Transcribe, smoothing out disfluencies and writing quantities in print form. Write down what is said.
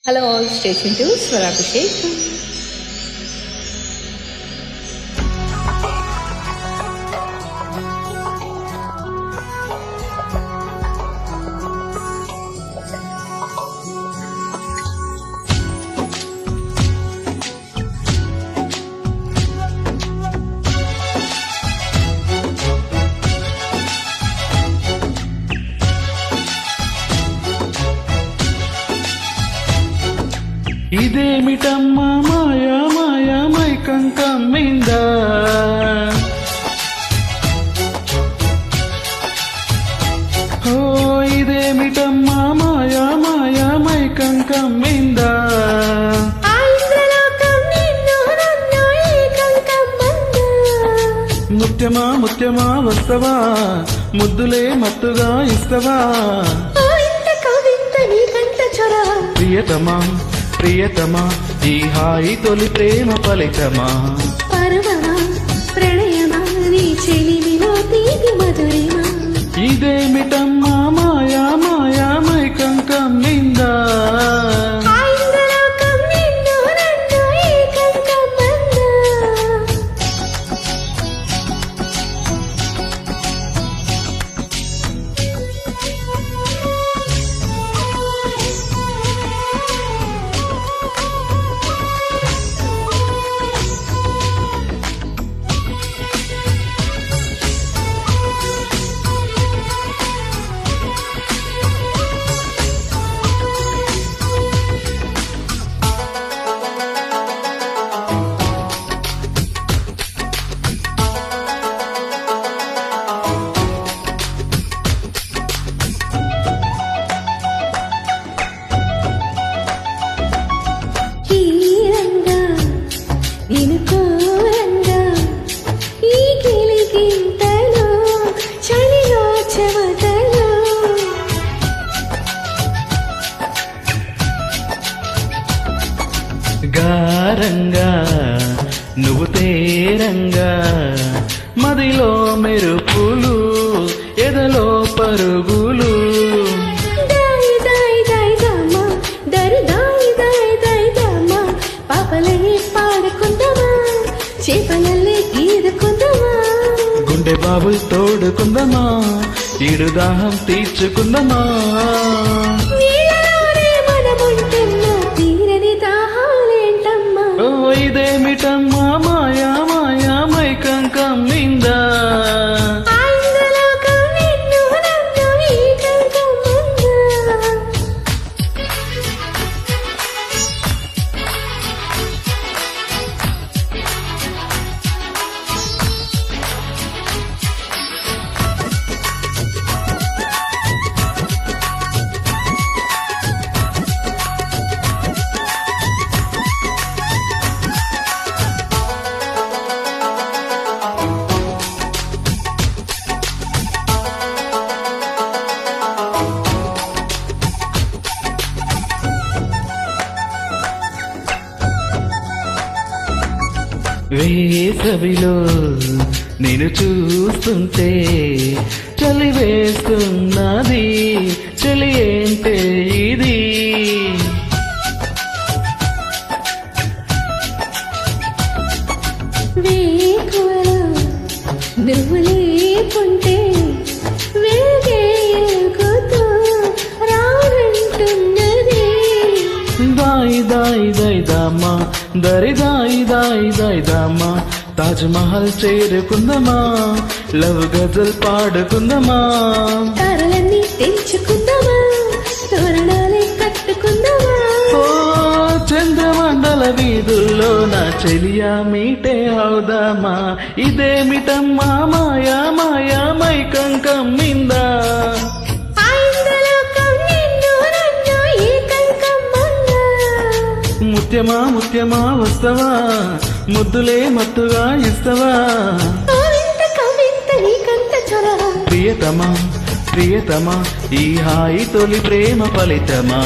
Hello all, station 2, Swarabhishek. ఇదేమిటమ్మా మాయా మాయా మైకం కమ్మిందా ఓ ఇదేమిటమ్మా మాయా మాయా మైకం కమ్మిందా ముత్యమా ముత్యమా వస్తవా ముద్దులే మత్తుగా ఇస్తవా ప్రియతమా ప్రియతమా ఈ హాయి తొలి ప్రేమ ఫలితమా పరమమా ప్రణయమా నీ చెలిమిలో తీపి మధురిమా ఇదేమిటమ్మా మాయా మాయా మైకం కమ్మిందా గారంగా నువ్వు తేరంగా మదిలో మెరుపులు ఎదలో పరుగులు గుండె బాబులు తోడుకుందమా ఈడు దాహం తీర్చుకుందమా ఇదేమిటమ్మా మాయా మాయా మైకం కమ్మిందా వేసవిలో నేను చూస్తుంటే చలి వేస్తున్నది చలి ఏంటే ఇది నువ్వు లేకుంటే దాయి దాయి దాయి దామా దరి దాయి దాయి దాయి దామా తాజ్ మహల్ చేరుకుందమా లవ్ గజల్ పాడుకుందమా తారలన్నీ తెంచుకుందామా తోరణాలే కట్టుకుందామా ఓ చంద్రమండల వీధుల్లో నా చెలియా మీటే అవుదామా ఇదేమిటమ్మా మాయా మాయా మైకం కమ్మిందా ముత్యమా ముత్యమా వస్తవా ముద్దులే మత్తుగా ఇస్తవా ప్రియతమా ప్రియతమా ఈ హాయి తొలి ప్రేమ ఫలితమా